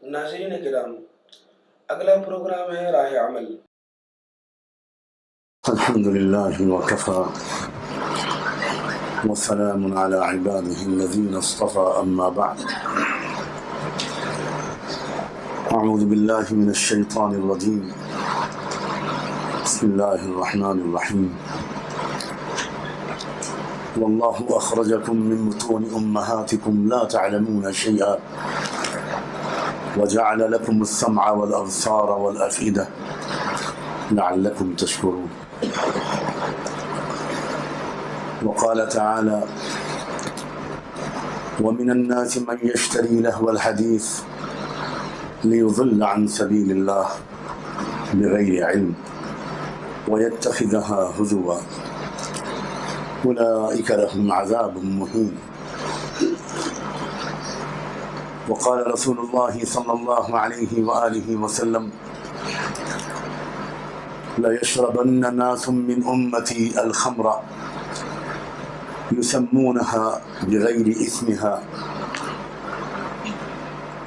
ناظرین کرام، اگلا پروگرام ہے راہ عمل۔ الحمد لله وكفى وسلام على عباده الذين اصطفى أما بعد أعوذ بالله من الشيطان الرجيم بسم الله الرحمن الرحيم والله أخرجكم من بطون أمهاتكم لا تعلمون شيئا وجعل لكم السمع والأبصار والأفئدة لعلكم تشكرون وقال تعالى ومن الناس من يشتري لهو الحديث ليضل عن سبيل الله بغير علم ويتخذها هزوا أولئك لهم عذاب مهين وقال رسول الله صلى الله عليه وآله وسلم لا يشربن ناس من أمتي الخمر يسمونها بغير اسمها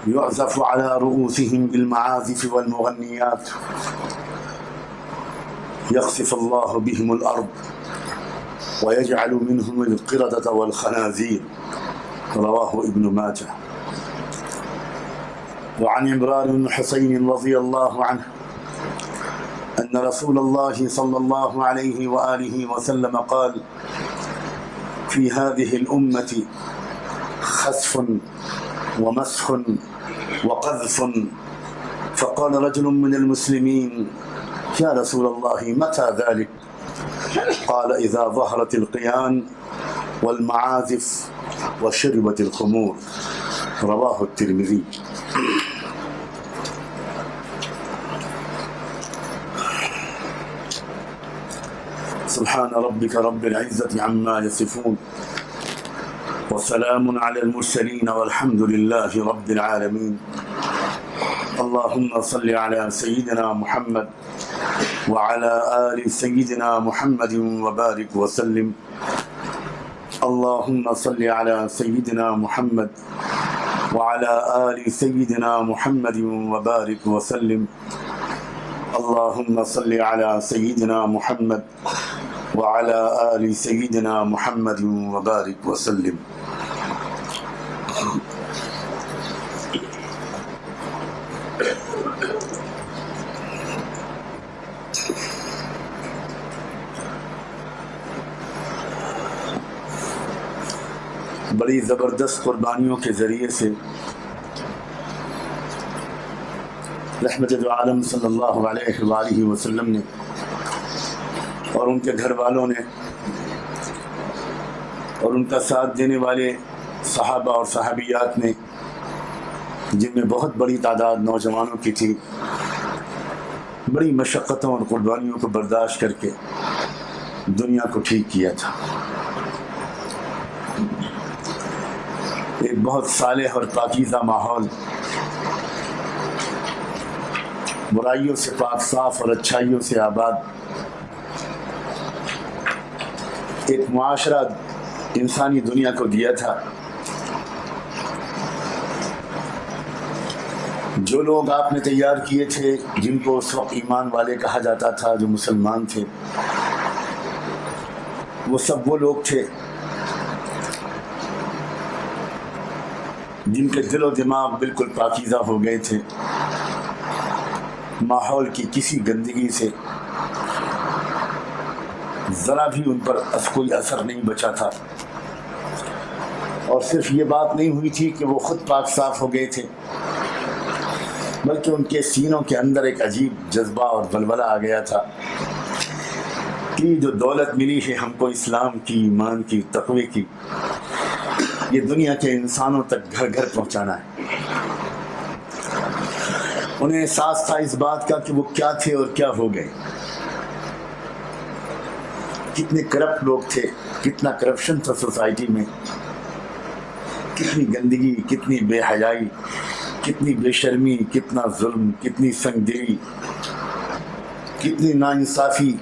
يعزف على رؤوسهم بالمعازف والمغنيات يخسف الله بهم الأرض ويجعل منهم القردة والخنازير رواه ابن ماجه وعن عمران بن حسين رضي الله عنه أن رسول الله صلى الله عليه وآله وسلم قال في هذه الأمة خسف ومسح وقذف فقال رجل من المسلمين يا رسول الله متى ذلك؟ قال إذا ظهرت القيان والمعازف وشربت الخمور رواه الترمذي. سبحان ربك رب العزة عما يصفون وسلام على المرسلين والحمد لله رب العالمين. اللهم صل على سيدنا محمد وعلى آل سيدنا محمد وبارك وسلم. اللهم صل على سيدنا محمد وعلى آل سيدنا محمد وبارك وسلم. اللهم صل على سيدنا محمد وعلى آل سيدنا محمد وبارك وسلم. بڑی زبردست قربانیوں کے ذریعے سے رحمت دو عالم صلی اللہ علیہ وآلہ وسلم نے اور ان کے گھر والوں نے اور ان کا ساتھ دینے والے صحابہ اور صحابیات نے، جن میں بہت بڑی تعداد نوجوانوں کی تھی، بڑی مشقتوں اور قربانیوں کو برداشت کر کے دنیا کو ٹھیک کیا تھا. ایک بہت صالح اور پاکیزہ ماحول، برائیوں سے پاک صاف اور اچھائیوں سے آباد ایک معاشرہ انسانی دنیا کو دیا تھا. جو لوگ آپ نے تیار کیے تھے، جن کو اس وقت ایمان والے کہا جاتا تھا، جو مسلمان تھے، وہ سب وہ لوگ تھے جن کے دل و دماغ بالکل پاکیزہ ہو گئے تھے. ماحول کی کسی گندگی سے ذرا بھی ان پر کوئی اثر نہیں بچا تھا. اور صرف یہ بات نہیں ہوئی تھی کہ وہ خود پاک صاف ہو گئے تھے، بلکہ ان کے سینوں کے اندر ایک عجیب جذبہ اور ولولہ آ گیا تھا کہ جو دولت ملی ہے ہم کو اسلام کی، ایمان کی، تقوی کی، یہ دنیا کے انسانوں تک گھر گھر پہنچانا ہے. انہیں احساس تھا اس بات کا کہ وہ کیا تھے اور کیا ہو گئے. کتنے کرپٹ لوگ تھے، کتنا کرپشن تھا سوسائٹی میں، کتنی گندگی، کتنی بے حیائی، کتنی بے شرمی، کتنا ظلم، کتنی سنگ دلی، کتنی ناانصافی،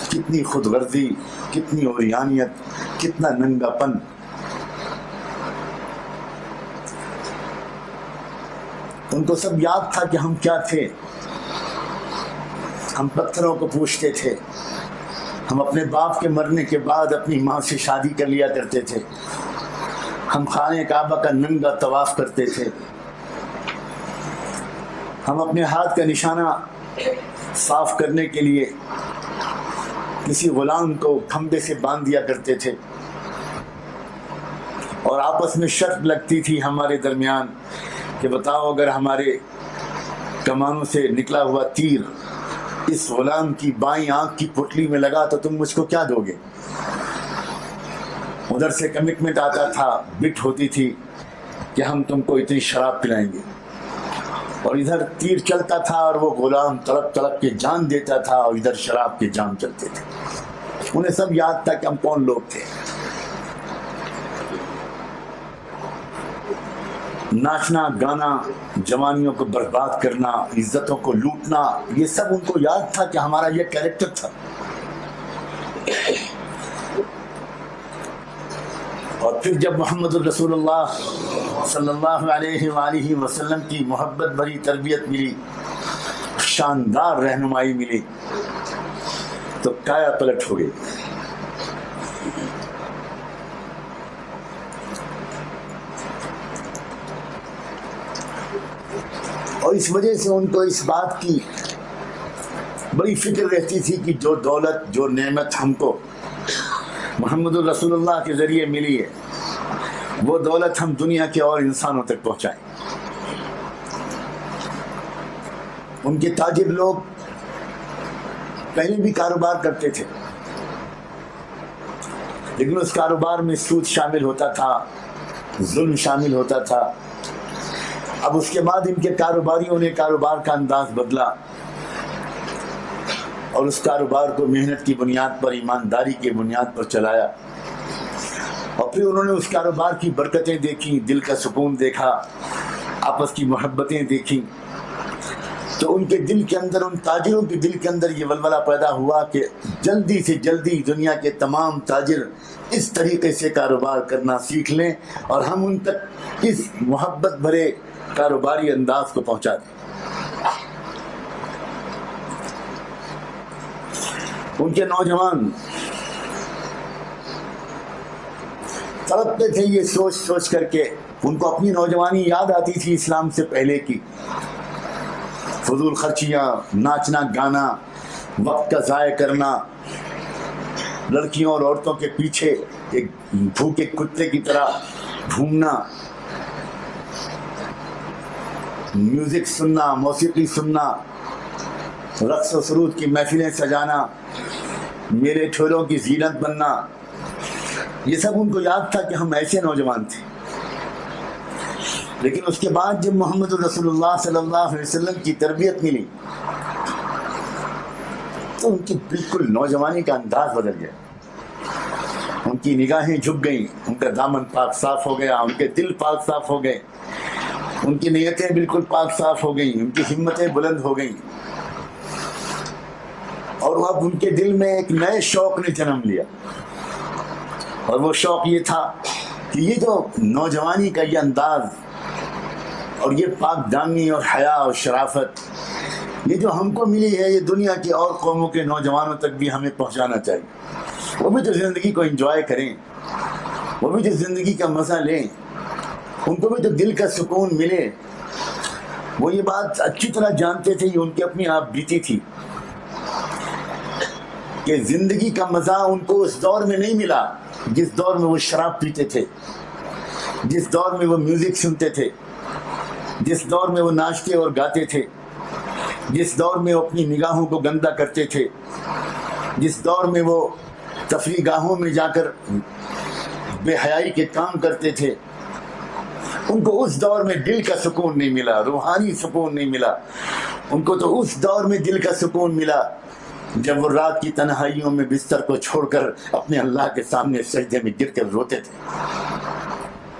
کتنی خود غرضی، کتنی عریانیت، کتنا ننگا پن. ان کو سب یاد تھا کہ ہم کیا تھے. ہم پتھروں کو پوچھتے تھے. ہم اپنے باپ کے مرنے کے بعد اپنی ماں سے شادی کر لیا کرتے تھے. ہم خانہ کعبہ کا ننگا طواف کرتے تھے. ہم اپنے ہاتھ کا نشانہ صاف کرنے کے لیے کسی غلام کو کھمبے سے باندھ دیا کرتے تھے. اور آپس میں شرط لگتی تھی ہمارے درمیان کہ بتاؤ اگر ہمارے کمانوں سے نکلا ہوا تیر اس غلام کی بائیں آنکھ کی پٹلی میں لگا تو تم مجھ کو کیا دو گے. ادھر سے کمٹمنٹ آتا تھا, بٹ ہوتی تھی کہ ہم تم کو اتنی شراب پلائیں گے, اور ادھر تیر چلتا تھا اور وہ غلام تڑپ تڑپ کے جان دیتا تھا, اور ادھر شراب کے جام چلتے تھے. انہیں سب یاد تھا کہ ہم کون لوگ تھے. ناچنا گانا, جوانیوں کو برباد کرنا, عزتوں کو لوٹنا, یہ سب ان کو یاد تھا کہ ہمارا یہ کیریکٹر تھا. اور پھر جب محمد الرسول اللہ صلی اللہ علیہ وآلہ وسلم کی محبت بھری تربیت ملی, شاندار رہنمائی ملی, تو کایا پلٹ ہو گئی. اور اس وجہ سے ان کو اس بات کی بڑی فکر رہتی تھی کہ جو دولت, جو نعمت ہم کو محمد الرسول اللہ کے ذریعے ملی ہے, وہ دولت ہم دنیا کے اور انسانوں تک پہنچائیں. ان کے تاجر لوگ پہلے بھی کاروبار کرتے تھے, لیکن اس کاروبار میں سود شامل ہوتا تھا, ظلم شامل ہوتا تھا. اب اس کے بعد ان کے کاروباریوں نے کاروبار کا انداز بدلا, اور اس کاروبار کو محنت کی بنیاد پر, ایمانداری کی بنیاد پر چلایا. اور پھر انہوں نے اس کاروبار کی برکتیں دیکھیں, دل کا سکون دیکھا, آپس کی محبتیں دیکھیں. تو ان کے دل کے اندر, ان تاجروں کے دل کے اندر یہ ولولہ پیدا ہوا کہ جلدی سے جلدی دنیا کے تمام تاجر اس طریقے سے کاروبار کرنا سیکھ لیں, اور ہم ان تک اس محبت بھرے کاروباری انداز کو پہنچا دیں. ان کے نوجوان تڑپتے تھے یہ سوچ سوچ کر کے. ان کو اپنی نوجوانی یاد آتی تھی اسلام سے پہلے کی. فضول خرچیاں, ناچنا گانا, وقت کا ضائع کرنا, لڑکیوں اور عورتوں کے پیچھے ایک بھوکے کتے کی طرح گھومنا, میوزک سننا, موسیقی سننا, رقص و سرود کی محفلیں سجانا, میلے ٹھولوں کی زینت بننا, یہ سب ان کو یاد تھا کہ ہم ایسے نوجوان تھے. لیکن اس کے بعد جب محمد الرسول اللہ صلی اللہ علیہ وسلم کی تربیت ملی تو ان کی بالکل نوجوانی کا انداز بدل گیا. ان کی نگاہیں جھک گئیں, ان کا دامن پاک صاف ہو گیا, ان کے دل پاک صاف ہو گئے, ان کی نیتیں بالکل پاک صاف ہو گئیں, ان کی ہمتیں بلند ہو گئیں. اور اب ان کے دل میں ایک نئے شوق نے جنم لیا, اور وہ شوق یہ تھا کہ یہ جو نوجوانی کا یہ انداز اور یہ پاک دامنی اور حیا اور شرافت, یہ جو ہم کو ملی ہے, یہ دنیا کی اور قوموں کے نوجوانوں تک بھی ہمیں پہنچانا چاہیے. وہ بھی تو زندگی کو انجوائے کریں, وہ بھی تو زندگی کا مزہ لیں, ان کو بھی تو دل کا سکون ملے. وہ یہ بات اچھی طرح جانتے تھے, یہ ان کی اپنی آپ بیتی تھی کہ زندگی کا مزہ ان کو اس دور میں نہیں ملا جس دور میں وہ شراب پیتے تھے, جس دور میں وہ میوزک سنتے تھے, جس دور میں وہ ناچتے اور گاتے تھے, جس دور میں وہ اپنی نگاہوں کو گندا کرتے تھے, جس دور میں وہ تفریح گاہوں میں جا کر بے حیائی کے کام کرتے تھے. ان کو اس دور میں دل کا سکون نہیں ملا, روحانی سکون نہیں ملا. ان کو تو اس دور میں دل کا سکون ملا جب وہ رات کی تنہائیوں میں بستر کو چھوڑ کر اپنے اللہ کے سامنے سجدے میں گر کر روتے تھے.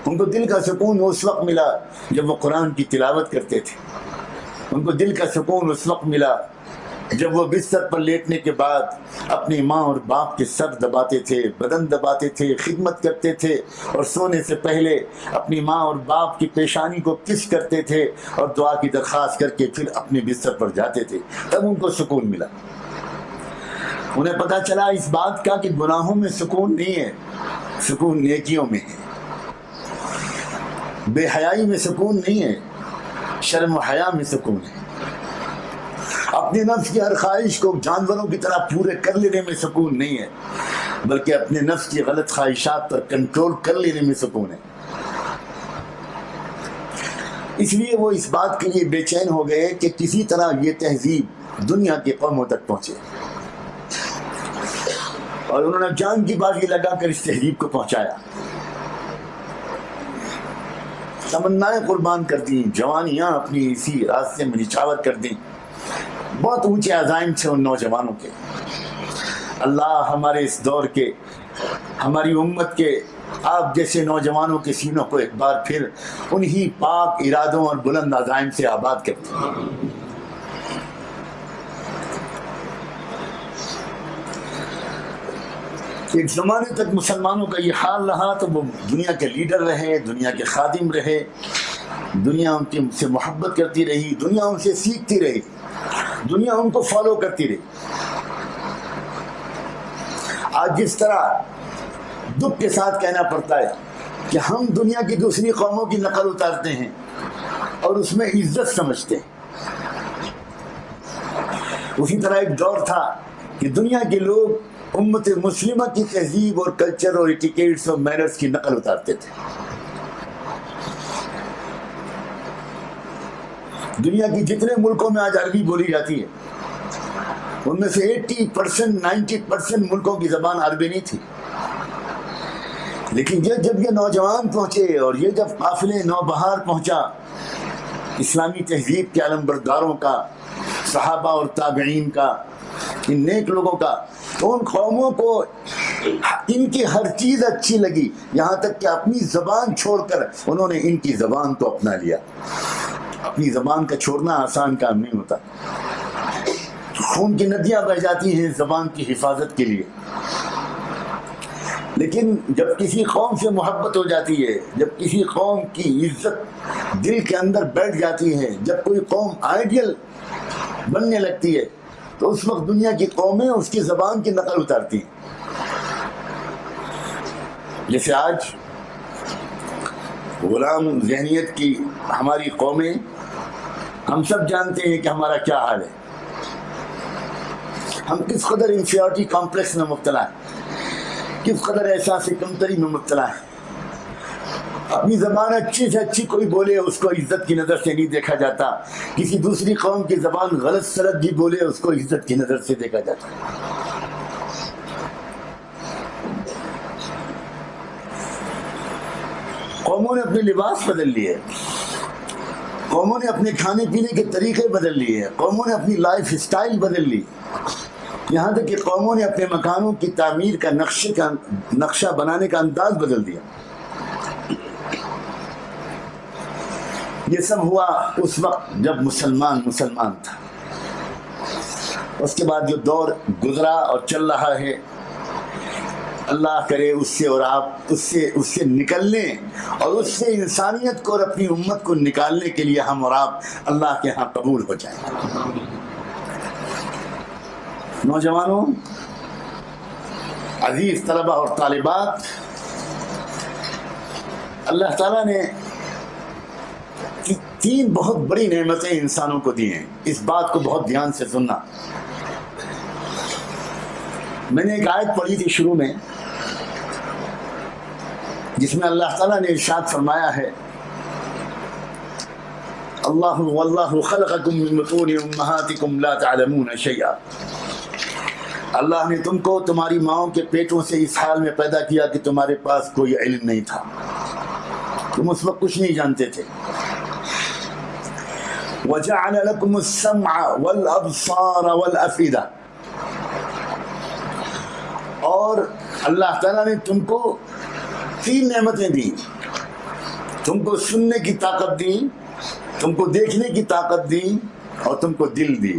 ان کو دل کا سکون اس وقت ملا جب وہ قرآن کی تلاوت کرتے تھے. ان کو دل کا سکون اس وقت ملا جب وہ بستر پر لیٹنے کے بعد اپنی ماں اور باپ کے سر دباتے تھے، بدن دباتے تھے، خدمت کرتے تھے، اور سونے سے پہلے اپنی ماں اور باپ کی پیشانی کو کس کرتے تھے اور دعا کی درخواست کر کے پھر اپنے بستر پر جاتے تھے، تب ان کو سکون ملا۔ انہیں پتہ چلا اس بات کا کہ گناہوں میں سکون نہیں ہے، سکون نیکیوں میں ہے۔ بے حیائی میں سکون نہیں ہے، شرم و حیا میں سکون ہے۔ اپنے نفس کی ہر خواہش کو جانوروں کی طرح پورے کر لینے میں سکون نہیں ہے، بلکہ اپنے نفس کی غلط خواہشات پر کنٹرول کر لینے میں سکون ہے۔ اس لیے وہ اس بات کے لیے بے چین ہو گئے کہ کسی طرح یہ تہذیب دنیا کی قوموں تک پہنچے، اور انہوں نے جان کی بازی لگا کر اس تہذیب کو پہنچایا۔ تمنائیں قربان کر دیں، جوانیاں اپنی اسی راستے میں نچھاور کر دیں۔ بہت اونچے عزائم تھے ان نوجوانوں کے۔ اللہ ہمارے اس دور کے، ہماری امت کے آپ جیسے نوجوانوں کے سینوں کو ایک بار پھر انہی پاک ارادوں اور بلند عزائم سے آباد کرتے ہیں۔ ایک زمانے تک مسلمانوں کا یہ حال رہا تو وہ دنیا کے لیڈر رہے، دنیا کے خادم رہے، دنیا ان سے محبت کرتی رہی، دنیا ان سے سیکھتی رہی، دنیا ان کو فالو کرتی رہی۔ آج جس طرح دکھ کے ساتھ کہنا پڑتا ہے کہ ہم دنیا کی دوسری قوموں کی نقل اتارتے ہیں اور اس میں عزت سمجھتے ہیں، اسی طرح ایک دور تھا کہ دنیا کے لوگ امت مسلمہ کی تہذیب اور کلچر اور ایٹیکیٹس اور مینرز کی نقل اتارتے تھے۔ دنیا کی جتنے ملکوں میں آج عربی بولی جاتی ہے ان میں سے 80% 90% ملکوں کی زبان عربی نہیں تھی، لیکن جب یہ نوجوان پہنچے اور یہ جب قافلے نوبہار پہنچا اسلامی تہذیب کے علمبرداروں کا، صحابہ اور تابعین کا، ان نیک لوگوں کا، تو ان قوموں کو ان کی ہر چیز اچھی لگی، یہاں تک کہ اپنی زبان چھوڑ کر انہوں نے ان کی زبان کو اپنا لیا۔ اپنی زبان کا چھوڑنا آسان کام نہیں ہوتا، خون کی ندیاں بہہ جاتی ہیں زبان کی حفاظت کے لیے، لیکن جب کسی قوم سے محبت ہو جاتی ہے، جب کسی قوم کی عزت دل کے اندر بیٹھ جاتی ہے، جب کوئی قوم آئیڈیل بننے لگتی ہے، تو اس وقت دنیا کی قومیں اس کی زبان کی نقل اتارتی ہیں۔ جیسے آج غلام ذہنیت کی ہماری قومیں، ہم سب جانتے ہیں کہ ہمارا کیا حال ہے، ہم کس قدر انفیریٹی کمپلیکس میں مبتلا ہیں، کس قدر احساس کمتری میں مبتلا ہیں۔ اپنی زبان اچھی سے اچھی کوئی بولے اس کو عزت کی نظر سے نہیں دیکھا جاتا، کسی دوسری قوم کی زبان غلط سلط بھی بولے اس کو عزت کی نظر سے دیکھا جاتا ہے۔ قوموں نے اپنے لباس بدل لیے، قوموں نے اپنے کھانے پینے کے طریقے بدل لیے، قوموں نے اپنی لائف اسٹائل بدل لی، یہاں تک کہ قوموں نے اپنے مکانوں کی تعمیر کا نقشہ بنانے کا انداز بدل دیا۔ یہ سب ہوا اس وقت جب مسلمان تھا۔ اس کے بعد جو دور گزرا اور چل رہا ہے، اللہ کرے اس سے اور آپ اس سے نکلنے اور اس سے انسانیت کو اور اپنی امت کو نکالنے کے لیے ہم اور آپ اللہ کے ہاں قبول ہو جائیں۔ نوجوانوں، عزیز طلبہ اور طالبات، اللہ تعالیٰ نے تین بہت بڑی نعمتیں انسانوں کو دی ہیں، اس بات کو بہت دھیان سے سننا۔ میں نے ایک آیت پڑھی تھی شروع میں جس میں اللہ تعالیٰ نے ارشاد فرمایا ہے، اللہ واللہ خلقکم من بطون امہاتکم لا تعلمون شیئا، اللہ نے تم کو تمہاری ماؤں کے پیٹوں سے اس حال میں پیدا کیا کہ تمہارے پاس کوئی علم نہیں تھا، تم اس وقت کچھ نہیں جانتے تھے۔ وَجَعَلَ لَكُمُ السَّمْعَ وَالْأَبْصَارَ وَالْأَفْئِدَةَ، اور اللہ تعالیٰ نے تم کو تین نعمتیں دی، تم کو سننے کی طاقت دی، تم کو دیکھنے کی طاقت دی، اور تم کو دل دی۔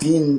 3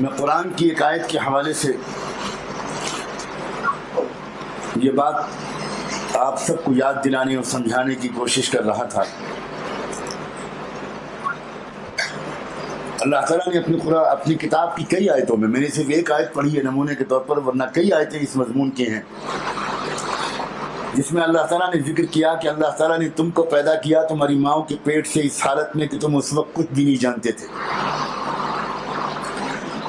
میں قرآن کی ایک آیت کے حوالے سے یہ بات آپ سب کو یاد دلانے اور سمجھانے کی کوشش کر رہا تھا۔ اللہ تعالیٰ نے اپنی کتاب کی کئی آیتوں میں نے صرف ایک آیت پڑھی ہے نمونے کے طور پر، ورنہ کئی آیتیں اس مضمون کی ہیں، جس میں اللہ تعالیٰ نے ذکر کیا کہ اللہ تعالیٰ نے تم کو پیدا کیا تمہاری ماؤں کے پیٹ سے اس حالت میں کہ تم اس وقت کچھ بھی نہیں جانتے تھے،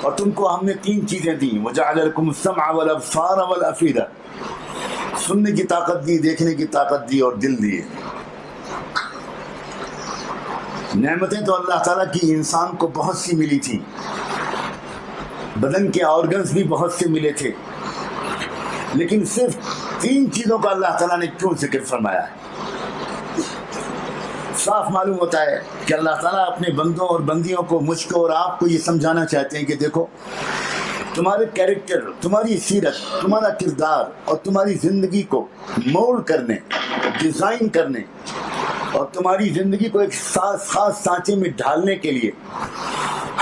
اور تم کو ہم نے 3 چیزیں دیں، وَجَعَلَ لَكُمُ السَّمْعَ وَالْأَبْصَارَ وَالْأَفْئِدَةَ، سننے کی طاقت دی، دیکھنے کی طاقت دی اور دل دیے۔ نعمتیں تو اللہ تعالیٰ کی انسان کو بہت سی ملی تھی، بدن کے آرگنز بھی بہت سے ملے تھے، لیکن صرف 3 چیزوں کا اللہ تعالیٰ نے کیوں ذکر فرمایا ہے؟ صاف معلوم ہوتا ہے کہ اللہ تعالیٰ اپنے بندوں اور بندیوں کو، مجھ کو اور آپ کو یہ سمجھانا چاہتے ہیں کہ دیکھو، تمہارے کیریکٹر، تمہاری سیرت، تمہارا کردار اور تمہاری زندگی کو مولڈ کرنے، ڈیزائن کرنے اور تمہاری زندگی کو ایک خاص سانچے میں ڈھالنے کے لیے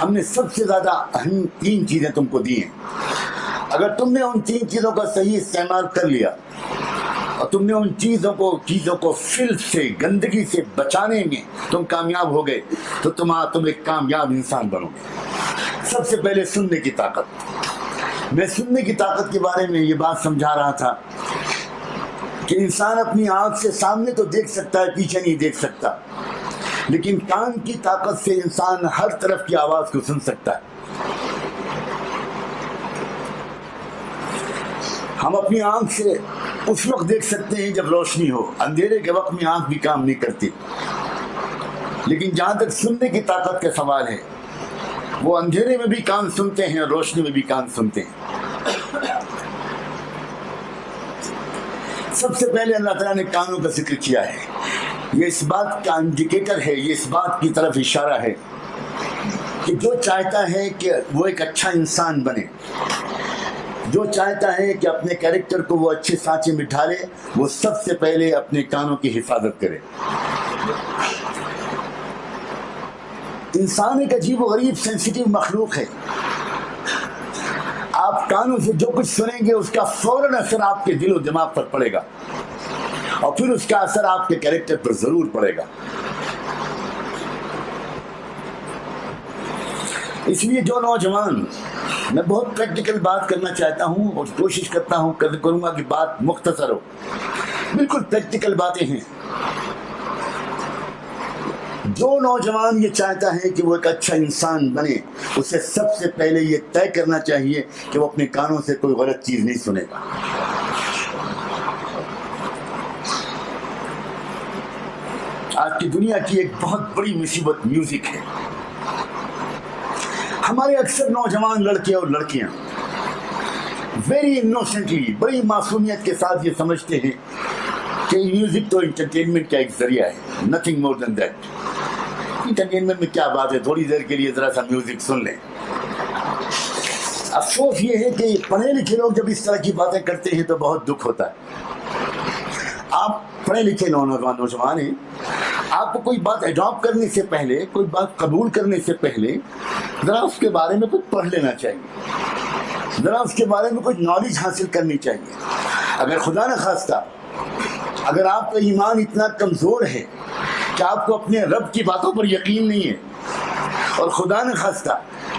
ہم نے سب سے زیادہ اہم 3 چیزیں تم کو دی ہیں۔ اگر تم نے ان 3 چیزوں کا صحیح استعمال کر لیا اور تم نے ان چیزوں کو فلٹ سے، گندگی سے بچانے میں تم کامیاب ہو گئے تو تم ایک کامیاب انسان بنو گے۔ سب سے پہلے سننے کی طاقت۔ میں سننے کی طاقت کے بارے میں یہ بات سمجھا رہا تھا کہ انسان اپنی آنکھ سے سامنے تو دیکھ سکتا ہے، پیچھے نہیں دیکھ سکتا، لیکن کان کی طاقت سے انسان ہر طرف کی آواز کو سن سکتا ہے۔ ہم اپنی آنکھ سے اس وقت دیکھ سکتے ہیں جب روشنی ہو، اندھیرے کے وقت میں آنکھ بھی کام نہیں کرتی، لیکن جہاں تک سننے کی طاقت کا سوال ہے، وہ اندھیرے میں بھی کان سنتے ہیں اور روشنی میں بھی کان سنتے ہیں۔ سب سے پہلے اللہ تعالیٰ نے کانوں کا ذکر کیا ہے۔ یہ اس بات کا انڈیکیٹر ہے، یہ اس بات کی طرف اشارہ ہے کہ جو چاہتا ہے کہ وہ ایک اچھا انسان بنے، جو چاہتا ہے کہ اپنے کیریکٹر کو وہ اچھے سانچے میں ڈھالے، وہ سب سے پہلے اپنے کانوں کی حفاظت کرے۔ انسان ایک عجیب و غریب سینسیٹیو مخلوق ہے۔ آپ کانوں سے جو کچھ سنیں گے اس کا فوراً اثر آپ کے دل و دماغ پر پڑے گا، اور پھر اس کا اثر آپ کے کیریکٹر پر ضرور پڑے گا۔ اس لیے جو نوجوان، میں بہت پریکٹیکل بات کرنا چاہتا ہوں اور کوشش کروں گا کہ بات مختصر ہو، بالکل پریکٹیکل باتیں ہیں۔ جو نوجوان یہ چاہتا ہے کہ وہ ایک اچھا انسان بنے، اسے سب سے پہلے یہ طے کرنا چاہیے کہ وہ اپنے کانوں سے کوئی غلط چیز نہیں سنے گا۔ آج کی دنیا کی ایک بہت بڑی مصیبت میوزک ہے۔ ہمارے اکثر نوجوان لڑکے اور لڑکیاں ویری انوسنٹلی، بڑی معصومیت کے ساتھ یہ سمجھتے ہیں کہ میوزک تو انٹرٹینمنٹ کا ایک ذریعہ ہے، nothing more than that. Entertainment میں کیا بات ہے، تھوڑی دیر کے لیے ذرا سا میوزک سن لیں۔ افسوس یہ ہے کہ پڑھے لکھے لوگ جب اس طرح کی باتیں کرتے ہیں تو بہت دکھ ہوتا ہے۔ آپ پڑھے لکھے نوجوان ہیں، آپ کو کوئی بات اڈاپٹ کرنے سے پہلے، کوئی بات قبول کرنے سے پہلے ذرا اس کے بارے میں کچھ پڑھ لینا چاہیے، ذرا اس کے بارے میں کچھ نالج حاصل کرنی چاہیے۔ اگر خدا نہ خواستہ اگر آپ کا ایمان اتنا کمزور ہے کہ آپ کو اپنے رب کی باتوں پر یقین نہیں ہے، اور خدا نہ خواستہ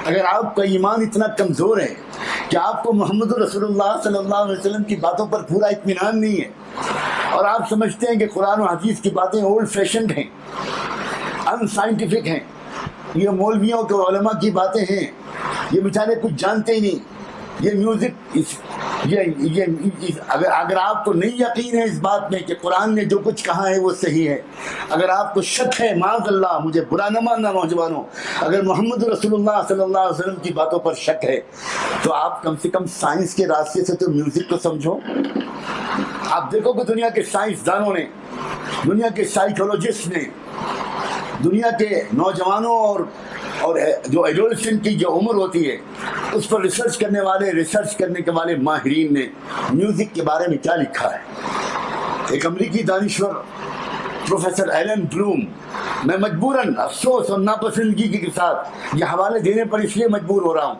اگر آپ کا ایمان اتنا کمزور ہے کہ آپ کو محمد رسول اللہ صلی اللہ علیہ وسلم کی باتوں پر پورا اطمینان نہیں ہے، اور آپ سمجھتے ہیں کہ قرآن و حدیث کی باتیں اولڈ فیشنڈ ہیں، ان سائنٹیفک ہیں، یہ مولویوں کے علماء کی باتیں ہیں، یہ بیچارے کچھ جانتے ہی نہیں، یہ میوزک اگر آپ کو نہیں یقین ہے اس بات میں کہ قرآن نے جو کچھ کہا ہے وہ صحیح ہے، اگر آپ کو شک ہے، معاذ اللہ، مجھے برا نہ ماننا نوجوانوں، اگر محمد رسول اللہ صلی اللہ علیہ وسلم کی باتوں پر شک ہے تو آپ کم سے کم سائنس کے راستے سے تو میوزک کو سمجھو۔ آپ دیکھو کہ دنیا کے سائنسدانوں نے، دنیا کے سائیکولوجسٹ نے، دنیا کے نوجوانوں اور جو ایڈولسنٹ کی جو عمر ہوتی ہے اس پر ریسرچ کرنے کے والے ماہرین نے میوزک کے بارے میں کیا لکھا ہے۔ ایک امریکی دانشور پروفیسر ایلن بلوم میں مجبوراً افسوس اور ناپسندگی کے ساتھ یہ حوالے دینے پر اس لیے مجبور ہو رہا ہوں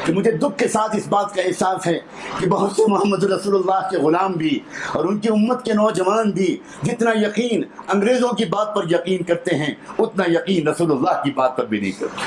کہ مجھے دکھ کے ساتھ اس بات کا احساس ہے کہ بہت سے محمد رسول اللہ کے غلام بھی اور ان کی امت کے نوجوان بھی جتنا یقین انگریزوں کی بات پر یقین کرتے ہیں اتنا یقین رسول اللہ کی بات پر بھی نہیں کرتے۔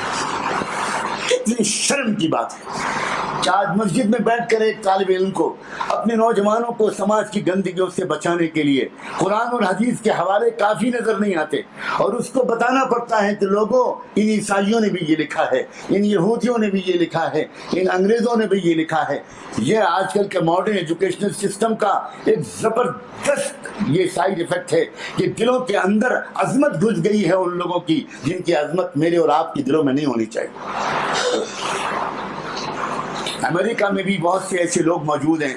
کتنی شرم کی بات ہے کہ آج مسجد میں بیٹھ کر ایک طالب علم کو اپنے نوجوانوں کو سماج کی گندگیوں سے بچانے کے لیے قرآن اور حدیث کے حوالے کافی نظر نہیں آتے، اور اس کو بتانا پڑتا ہے کہ لوگوں ان عیسائیوں نے بھی یہ لکھا ہے، ان یہودیوں نے بھی یہ لکھا ہے، ان انگریزوں نے بھی یہ لکھا ہے۔ یہ آج کل کے ماڈرن ایجوکیشنل سسٹم کا ایک زبردست یہ سائیڈ ایفیکٹ ہے کہ دلوں کے اندر عظمت گھس گئی ہے ان لوگوں کی جن کی عظمت میرے اور آپ کے دلوں میں نہیں ہونی چاہیے۔ امریکہ میں بھی بہت سے ایسے لوگ موجود ہیں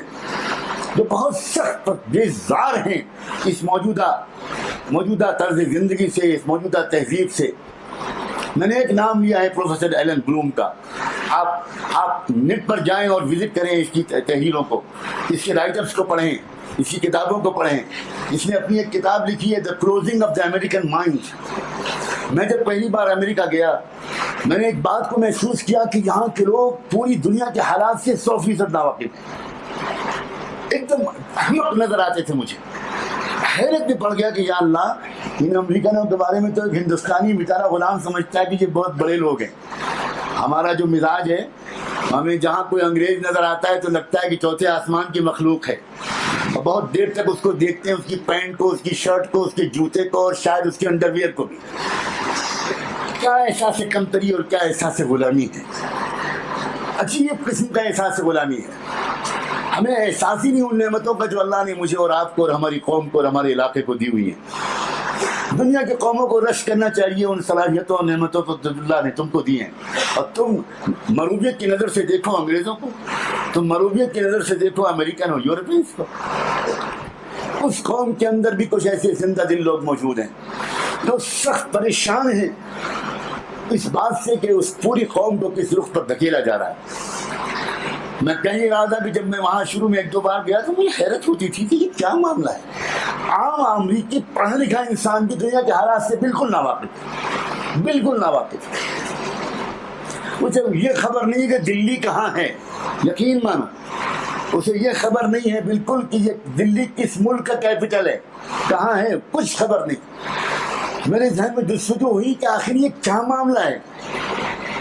جو بہت سخت اور بیزار ہیں اس موجودہ طرز زندگی سے، اس موجودہ تہذیب سے۔ میں نے ایک نام لیا ہے پروفیسر ایلن بلوم کا۔ آپ نیٹ پر جائیں اور وزٹ کریں اس کی تحریروں کو، اس کے رائٹرز کو پڑھیں، اس کی کتابوں کو پڑھیں۔ اس نے اپنی ایک کتاب لکھی ہے، the closing of the American mind. میں جب پہلی بار امریکہ گیا میں نے ایک بات کو محسوس کیا کہ یہاں کے لوگ پوری دنیا کے حالات سے 100% ناواقف ہیں، ایک دم احمق نظر آتے تھے مجھے۔ حیرت میں پڑ گیا کہ یا اللہ، ان امریکنوں کے بارے میں تو ایک ہندوستانی بیچارہ غلام سمجھتا ہے کہ یہ بہت بڑے لوگ ہیں۔ ہمارا جو مزاج ہے، ہمیں جہاں کوئی انگریز نظر آتا ہے تو لگتا ہے کہ چوتھے آسمان کی مخلوق ہے، اور بہت دیر تک اس کو دیکھتے ہیں، اس کی پینٹ کو، اس کی شرٹ کو، اس کے جوتے کو، اور شاید اس کے انڈر ویئر کو بھی۔ کیا احساس کمتری اور کیا احساس غلامی ہے، عجیب قسم کا احساس غلامی ہے۔ ہمیں احساس ہی نہیں ان نعمتوں کا جو اللہ نے مجھے اور آپ کو اور ہماری قوم کو اور ہمارے علاقے کو دی ہوئی ہے۔ دنیا کے قوموں کو رشک کرنا چاہیے ان صلاحیتوں اور نعمتوں کو جو اللہ نے تم کو دی ہیں، اور تم مرویت کی نظر سے دیکھو انگریزوں کو، تم مرویت کی نظر سے دیکھو امریکن اور یورپینس کو۔ اس قوم کے اندر بھی کچھ ایسے زندہ دل لوگ موجود ہیں جو سخت پریشان ہیں اس بات سے کہ اس پوری قوم کو کس رخ پر دھکیلا جا رہا ہے۔ میں کہیں رہا تھا کہ جب میں وہاں شروع میں ایک دو بار گیا تو مجھے حیرت ہوتی تھی کہ یہ کیا معاملہ ہے۔ عام امریکی پڑھا لکھا انسان بھی دنیا کے حالات سے بالکل ناواقف۔ اسے یہ خبر نہیں کہ دلی کہاں ہے، یقین مانو اسے یہ خبر نہیں ہے بالکل کہ یہ دلی کس ملک کا کیپٹل ہے، کہاں ہے، کچھ خبر نہیں۔ میرے ذہن میں جستجو ہوئی کہ آخر یہ کیا معاملہ ہے۔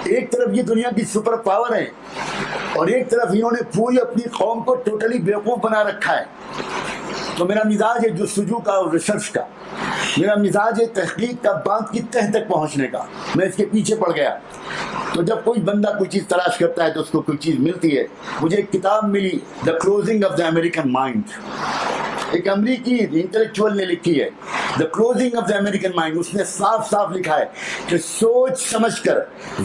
ایک طرف یہ دنیا کی سپر پاور ہے اور ایک طرف انہوں نے پوری اپنی قوم کو ٹوٹلی بیوقوف بنا رکھا ہے۔ تو میرا مزاج ہے جستجو کا اور ریسرچ کا، میرا مزاج ہے تحقیق کا، بات کی تہ تک پہنچنے کا۔ میں اس کے پیچھے پڑ گیا۔ تو جب کوئی بندہ کوئی چیز تلاش کرتا ہے تو اس کو کوئی چیز ملتی ہے۔ مجھے ایک کتاب ملی، the closing of the American mind, ایک امریکی انٹلیکچوئل نے لکھی ہے، the closing of the American mind. اس نے صاف صاف لکھا ہے کہ سوچ سمجھ کر،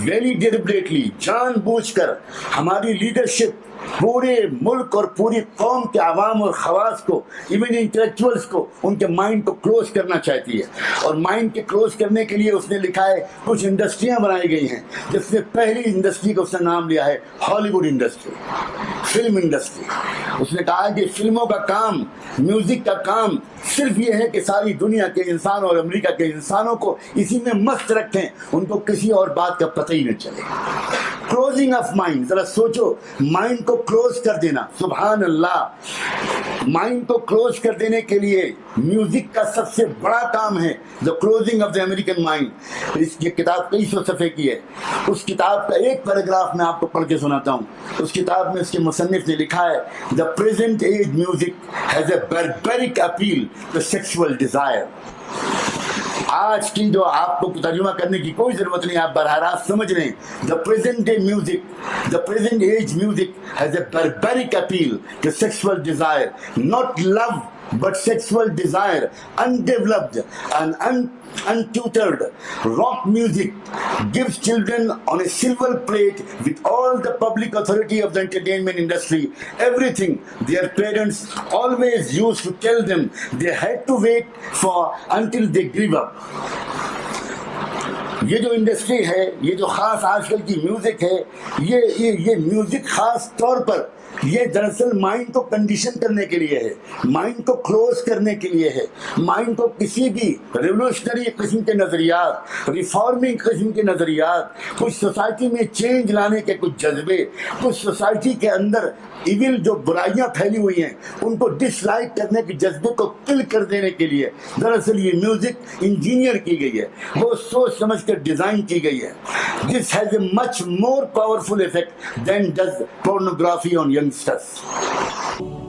ویری ڈیلیبریٹلی، جان بوجھ کر ہماری لیڈرشپ پورے ملک اور پوری قوم کے عوام اور خواص کو، ایون انٹلیکچوئلس کو، ان کے مائنڈ کو کلوز کرنا چاہتی ہے۔ اور مائنڈ کے کلوز کرنے کے لیے اس نے لکھا ہے کچھ انڈسٹریاں بنائی گئی ہیں، جس میں پہلی انڈسٹری کا اس نے نام لیا ہے ہالی ووڈ انڈسٹری، فلم انڈسٹری۔ اس نے کہا ہے کہ فلموں کا کام، میوزک کا کام صرف یہ ہے کہ ساری دنیا کے انسان اور امریکہ کے انسانوں کو اسی میں مست رکھیں، ان کو کسی اور بات کا پتہ ہی نہ چلے۔ کلوزنگ آف مائنڈ، ذرا سوچو، مائنڈ کو کلوز کر دینا، سبحان اللہ۔ مائنڈ کو کلوز کر دینے کے لیے میوزک کا سب سے بڑا کام ہے the closing of the American mind. اس کی کتاب کئی سو صفحے کی ہے۔ اس کتاب کا ایک پیراگراف میں آپ کو پڑھ کے سناتا ہوں۔ اس کتاب میں اس کے مصنف نے لکھا ہے the present age music has a barbaric appeal to sexual desire. آج کی جو آپ کو ترجمہ کرنے کی کوئی ضرورت نہیں، آپ براہ راست سمجھ رہے ہیں۔ The present day music, the present age music has a barbaric appeal to sexual desire, not love but sexual desire, undeveloped and untutored. Rock music gives children on a silver plate with all the public authority of the entertainment industry everything their parents always used to tell them they had to wait for until they grew up. یہ جو industry ہے، یہ جو خاص آج کل کی music ہے، یہ میوزک خاص طور پر یہ دراصل مائنڈ کو کنڈیشن کرنے کے لیے ہے، مائنڈ کو کلوز کرنے کے لیے ہے، مائنڈ کو کسی بھی ریولوشنری قسم کے نظریات، ریفارمنگ قسم کے نظریات، کچھ سوسائٹی میں چینج لانے کے کچھ جذبے، کچھ سوسائٹی کے اندر ایول جو برائیاں پھیلی ہوئی ہیں ان کو ڈس لائک کرنے کے جذبے کو کل کر دینے کے لیے دراصل یہ میوزک انجینئر کی گئی ہے، وہ سوچ سمجھ کر ڈیزائن کی گئی ہے. This has a much more powerful effect than does pornography on یگسٹرس.